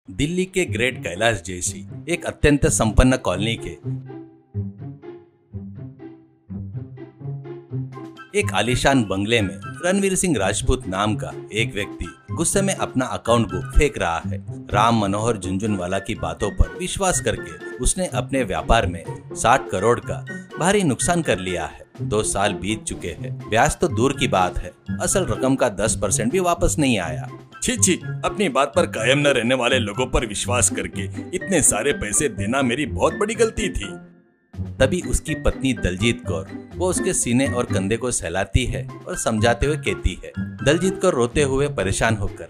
दिल्ली के ग्रेट कैलाश जैसी एक अत्यंत संपन्न कॉलोनी के एक आलीशान बंगले में रणवीर सिंह राजपूत नाम का एक व्यक्ति गुस्से में अपना अकाउंट बुक फेंक रहा है। राम मनोहर झुनझुनवाला की बातों पर विश्वास करके उसने अपने व्यापार में 60 करोड़ का भारी नुकसान कर लिया है। 2 साल बीत चुके हैं, ब्याज तो दूर की बात है, असल रकम का 10% भी वापस नहीं आया। छी छी, अपनी बात पर कायम न रहने वाले लोगों पर विश्वास करके इतने सारे पैसे देना मेरी बहुत बड़ी गलती थी। तभी उसकी पत्नी दलजीत कौर वो उसके सीने और कंधे को सहलाती है और समझाते हुए कहती है। दलजीत कौर रोते हुए परेशान होकर,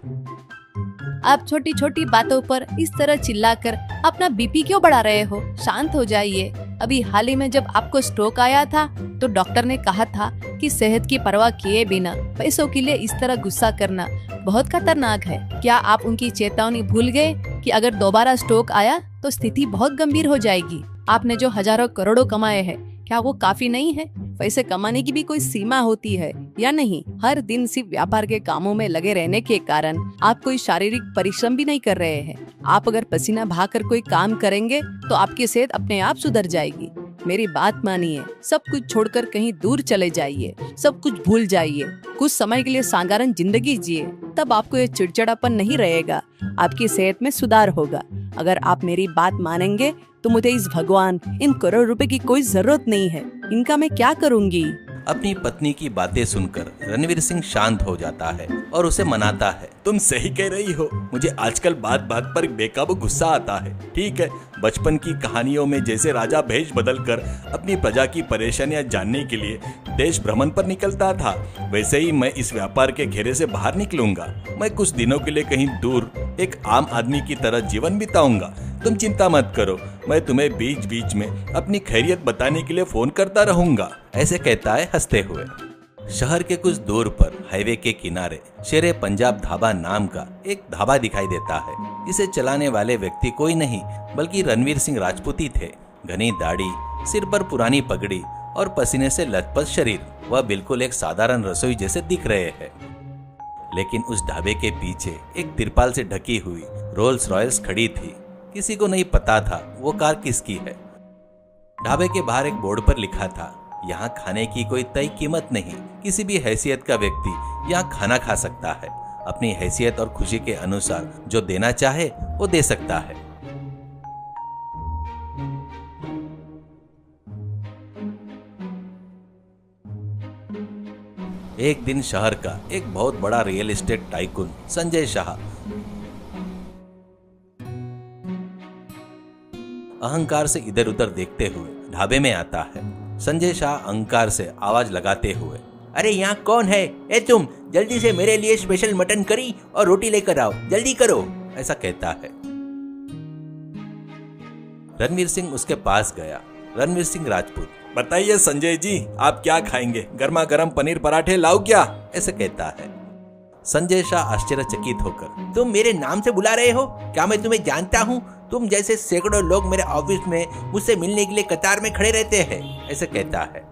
आप छोटी छोटी बातों पर इस तरह चिल्लाकर अपना बीपी क्यों बढ़ा रहे हो? शांत हो जाइए। अभी हाल ही में जब आपको स्ट्रोक आया था तो डॉक्टर ने कहा था कि सेहत की परवाह किए बिना पैसों के लिए इस तरह गुस्सा करना बहुत खतरनाक है। क्या आप उनकी चेतावनी भूल गए कि अगर दोबारा स्ट्रोक आया तो स्थिति बहुत गंभीर हो जाएगी? आपने जो हजारों करोड़ों कमाए हैं, क्या वो काफी नहीं है? पैसे कमाने की भी कोई सीमा होती है या नहीं? हर दिन सिर्फ व्यापार के कामों में लगे रहने के कारण आप कोई शारीरिक परिश्रम भी नहीं कर रहे हैं। आप अगर पसीना बहाकर कोई काम करेंगे तो आपकी सेहत अपने आप सुधर जाएगी। मेरी बात मानिए, सब कुछ छोड़कर कहीं दूर चले जाइए, सब कुछ भूल जाइए, कुछ समय के लिए साधारण जिंदगी जिए, तब आपको ये चिड़चिड़ापन नहीं रहेगा, आपकी सेहत में सुधार होगा। अगर आप मेरी बात मानेंगे तो मुझे इस भगवान इन करोड़ रुपए की कोई जरूरत नहीं है, इनका मैं क्या करूंगी? अपनी पत्नी की बातें सुनकर रणवीर सिंह शांत हो जाता है और उसे मनाता है। तुम सही कह रही हो, मुझे आजकल बात बात पर बेकाबू गुस्सा आता है। ठीक है, बचपन की कहानियों में जैसे राजा भेष बदलकर अपनी प्रजा की परेशानियां जानने के लिए देश भ्रमण पर निकलता था, वैसे ही मैं इस व्यापार के घेरे से बाहर निकलूंगा। मैं कुछ दिनों के लिए कहीं दूर एक आम आदमी की तरह जीवन बिताऊंगा। तुम चिंता मत करो, मैं तुम्हें बीच बीच में अपनी खैरियत बताने के लिए फोन करता रहूंगा, ऐसे कहता है हंसते हुए। शहर के कुछ दूर पर हाईवे के किनारे शेरे पंजाब ढाबा नाम का एक ढाबा दिखाई देता है। इसे चलाने वाले व्यक्ति कोई नहीं बल्कि रणवीर सिंह राजपूत ही थे। घनी दाढ़ी, सिर पर पुरानी पगड़ी और पसीने से लथपथ शरीर, वह बिल्कुल एक साधारण रसोई जैसे दिख रहे हैं। लेकिन उस ढाबे के पीछे एक तिरपाल से ढकी हुई रोल्स रॉयल्स खड़ी थी। किसी को नहीं पता था वो कार किसकी है। ढाबे के बाहर एक बोर्ड पर लिखा था, यहाँ खाने की कोई तय कीमत नहीं, किसी भी हैसियत का व्यक्ति यहाँ खाना खा सकता है, अपनी हैसियत और खुशी के अनुसार जो देना चाहे वो दे सकता है। एक दिन शहर का एक बहुत बड़ा real estate tycoon Sanjay Shah अहंकार से इधर उधर देखते हुए ढाबे में आता है। संजय शाह अहंकार से आवाज लगाते हुए, अरे यहाँ कौन है? ए तुम जल्दी से मेरे लिए स्पेशल मटन करी और रोटी लेकर आओ, जल्दी करो, ऐसा कहता है। रणवीर सिंह उसके पास गया। रणवीर सिंह राजपूत, बताइए संजय जी, आप क्या खाएंगे? गर्मा गर्म पनीर पराठे लाओ क्या? ऐसे कहता है। संजय शाह आश्चर्यचकित होकर, तुम मेरे नाम से बुला रहे हो? क्या मैं तुम्हें जानता हूँ? तुम जैसे सैकड़ों लोग मेरे ऑफिस में मुझसे मिलने के लिए कतार में खड़े रहते हैं, ऐसे कहता है।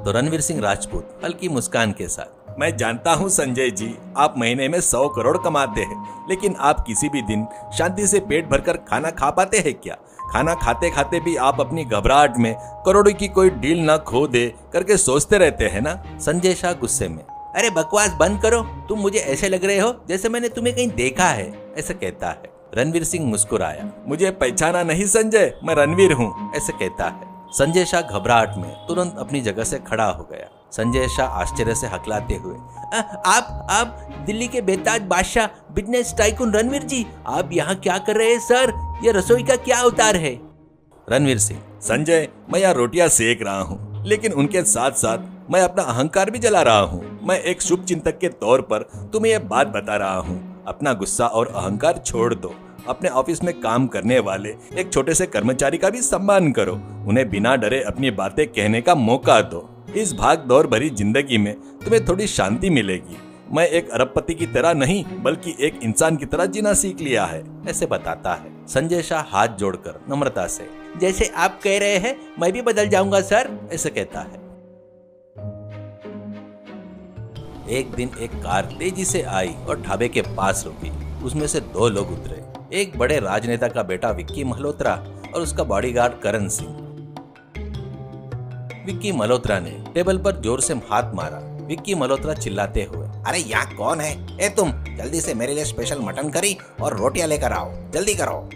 तो रणवीर सिंह राजपूत हल्की मुस्कान के साथ, मैं जानता हूँ संजय जी, आप महीने में 100 करोड़ कमाते हैं, लेकिन आप किसी भी दिन शांति से पेट भरकर खाना खा पाते हैं क्या? खाना खाते खाते भी आप अपनी घबराहट में करोड़ों की कोई डील ना खो दे करके सोचते रहते हैं ना? संजय शाह गुस्से में, अरे बकवास बंद करो, तुम मुझे ऐसे लग रहे हो जैसे मैंने तुम्हें कहीं देखा है, ऐसे कहता है। रणवीर सिंह मुस्कुराया, मुझे पहचाना नहीं संजय, मैं रणवीर हूँ, ऐसे कहता है। संजय शाह घबराहट में तुरंत अपनी जगह से खड़ा हो गया। संजय शाह आश्चर्य से हकलाते हुए, आप दिल्ली के बेताज बादशाह बिजनेस टाइकून रणवीर जी, आप यहाँ क्या कर रहे हैं सर? ये रसोई का क्या अवतार है? रणवीर सिंह, संजय, मैं यहाँ रोटियां सेक रहा हूँ, लेकिन उनके साथ साथ मैं अपना अहंकार भी जला रहा हूँ। मैं एक शुभ चिंतक के तौर पर तुम्हें यह बात बता रहा हूँ, अपना गुस्सा और अहंकार छोड़ दो। अपने ऑफिस में काम करने वाले एक छोटे से कर्मचारी का भी सम्मान करो, उन्हें बिना डरे अपनी बातें कहने का मौका दो। इस भाग दौड़ भरी जिंदगी में तुम्हें थोड़ी शांति मिलेगी। मैं एक अरबपति की तरह नहीं बल्कि एक इंसान की तरह जीना सीख लिया है, ऐसे बताता है। संजय शाह हाथ जोड़कर नम्रता से, जैसे आप कह रहे हैं मैं भी बदल जाऊंगा सर, ऐसे कहता है। एक दिन एक कार तेजी से आई और ढाबे के पास रुकी। उसमें से 2 लोग उतरे। एक बड़े राजनेता का बेटा विक्की मल्होत्रा और उसका बॉडीगार्ड करण सिंह। विक्की मल्होत्रा ने टेबल पर जोर से हाथ मारा। विक्की मल्होत्रा चिल्लाते हुए, अरे यहाँ कौन है? ए तुम जल्दी से मेरे लिए स्पेशल मटन करी और रोटियां लेकर आओ, जल्दी करो।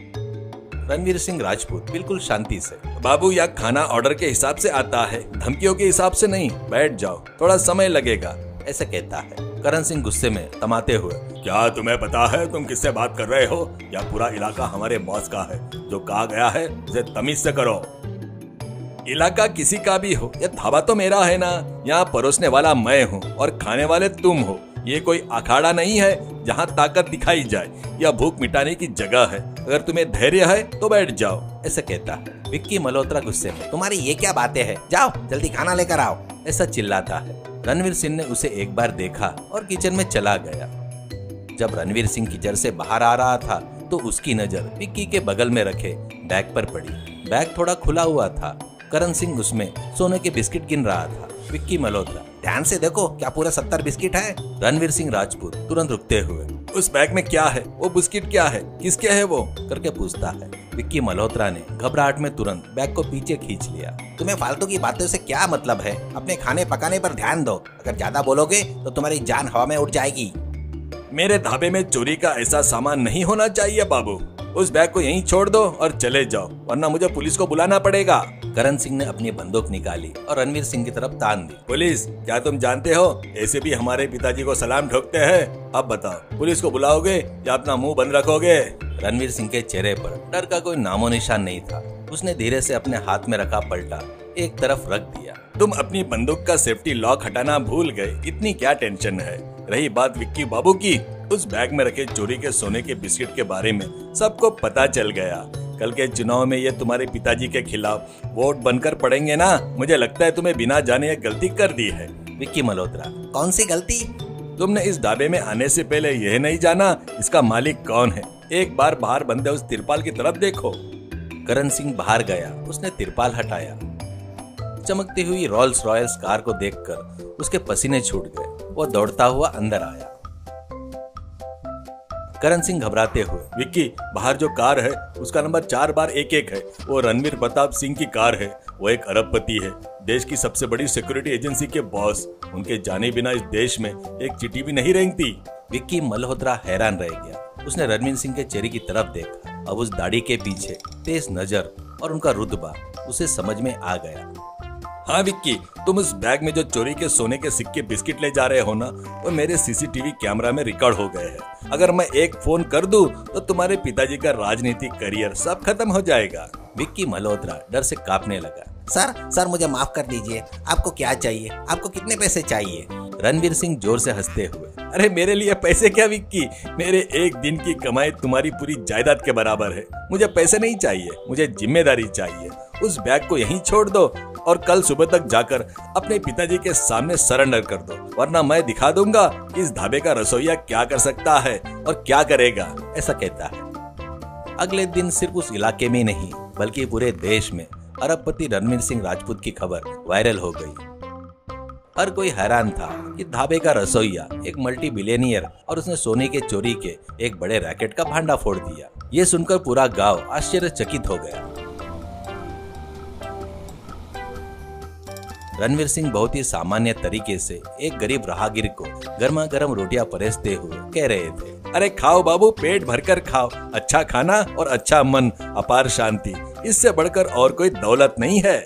रणवीर सिंह राजपूत बिल्कुल शांति से, बाबू यहाँ खाना ऑर्डर के हिसाब से आता है, धमकियों के हिसाब से नहीं। बैठ जाओ, थोड़ा समय लगेगा, ऐसा कहता है। करण सिंह गुस्से में तमाते हुए, क्या तुम्हें पता है तुम किससे बात कर रहे हो? यह पूरा इलाका हमारे बॉस का है। जो कहा गया है उसे तमीज से करो। इलाका किसी का भी हो, यह धाबा तो मेरा है ना। यहाँ परोसने वाला मैं हूँ और खाने वाले तुम हो। ये कोई अखाड़ा नहीं है जहाँ ताकत दिखाई जाए। यह भूख मिटाने की जगह है। अगर तुम्हें धैर्य है तो बैठ जाओ, ऐसा कहता है। विक्की मल्होत्रा गुस्से में, तुम्हारी ये क्या बातें हैं? जाओ जल्दी खाना लेकर आओ, ऐसा चिल्लाता है। रणवीर सिंह ने उसे एक बार देखा और किचन में चला गया। जब रणवीर सिंह किचन से बाहर आ रहा था तो उसकी नजर विक्की के बगल में रखे बैग पर पड़ी। बैग थोड़ा खुला हुआ था। करण सिंह उसमें सोने के बिस्किट गिन रहा था। विक्की मल्होत्रा, ध्यान से देखो, क्या पूरे 70 बिस्किट है? रणवीर सिंह राजपूत तुरंत रुकते हुए, उस बैग में क्या है? वो बिस्किट क्या है? किसके है वो? करके पूछता है। विक्की मल्होत्रा ने घबराहट में तुरंत बैग को पीछे खींच लिया। तुम्हें फालतू की बातों से क्या मतलब है? अपने खाने पकाने पर ध्यान दो। अगर ज्यादा बोलोगे तो तुम्हारी जान हवा में उड़ जाएगी। मेरे ढाबे में चोरी का ऐसा सामान नहीं होना चाहिए बाबू। उस बैग को यहीं छोड़ दो और चले जाओ, वरना मुझे पुलिस को बुलाना पड़ेगा। करण सिंह ने अपनी बंदूक निकाली और रणवीर सिंह की तरफ तान दी। पुलिस, क्या तुम जानते हो ऐसे भी हमारे पिताजी को सलाम ठोकते हैं? अब बताओ, पुलिस को बुलाओगे या अपना मुंह बंद रखोगे? रणवीर सिंह के चेहरे पर डर का कोई नामो निशान नहीं था। उसने धीरे से अपने हाथ में रखा पलटा एक तरफ रख दिया। तुम अपनी बंदूक का सेफ्टी लॉक हटाना भूल गए, इतनी क्या टेंशन है? रही बात विक्की बाबू की, उस बैग में रखे चोरी के सोने के बिस्किट के बारे में सबको पता चल गया। कल के चुनाव में ये तुम्हारे पिताजी के खिलाफ वोट बनकर पड़ेंगे ना। मुझे लगता है तुम्हें बिना जाने एक गलती कर दी है। विक्की मल्होत्रा, कौन सी गलती? तुमने इस ढाबे में आने से पहले यह नहीं जाना इसका मालिक कौन है। एक बार बाहर बंदे उस तिरपाल की तरफ देखो। करण सिंह बाहर गया। उसने तिरपाल हटाया। चमकती हुई रोल्स रॉयल्स कार को देखकर उसके पसीने छूट गए। वो दौड़ता हुआ अंदर आया। करण सिंह घबराते हुए, विक्की, बाहर जो कार है उसका नंबर 4/11 है। वो रणवीर प्रताप सिंह की कार है। वो एक अरबपति है, देश की सबसे बड़ी सिक्योरिटी एजेंसी के बॉस। उनके जाने बिना इस देश में एक चिट्ठी भी नहीं रेंगती। विक्की मल्होत्रा हैरान रह गया। उसने रणवीर सिंह के चेहरे की तरफ देखा। अब उस दाढ़ी के पीछे तेज नजर और उनका रुतबा उसे समझ में आ गया। हाँ विक्की, तुम उस बैग में जो चोरी के सोने के सिक्के बिस्किट ले जा रहे हो ना, वो मेरे सीसीटीवी कैमरा में रिकॉर्ड हो गए हैं। अगर मैं एक फोन कर दूं तो तुम्हारे पिताजी का राजनीतिक करियर सब खत्म हो जाएगा। विक्की मल्होत्रा डर से कांपने लगा। सर मुझे माफ कर दीजिए। आपको क्या चाहिए? आपको कितने पैसे चाहिए? रणवीर सिंह जोर से हंसते हुए, अरे मेरे लिए पैसे क्या विक्की, मेरे एक दिन की कमाई तुम्हारी पूरी जायदाद के बराबर है। मुझे पैसे नहीं चाहिए, मुझे जिम्मेदारी चाहिए। उस बैग को यहीं छोड़ दो और कल सुबह तक जाकर अपने पिताजी के सामने सरेंडर कर दो, वरना मैं दिखा दूंगा इस ढाबे का रसोइया क्या कर सकता है और क्या करेगा। ऐसा कहता है। अगले दिन सिर्फ उस इलाके में नहीं बल्कि पूरे देश में अरबपति रणवीर सिंह राजपूत की खबर वायरल हो गई। हर कोई हैरान था कि ढाबे का रसोइया एक मल्टी बिलियनियर और उसने सोने के चोरी के एक बड़े रैकेट का भांडा फोड़ दिया। ये सुनकर पूरा गांव आश्चर्यचकित हो गया। रणवीर सिंह बहुत ही सामान्य तरीके से एक गरीब राहगीर को गर्मा गर्म रोटियां परोसते हुए कह रहे थे, अरे खाओ बाबू, पेट भरकर खाओ। अच्छा खाना और अच्छा मन, अपार शांति, इससे बढ़कर और कोई दौलत नहीं है।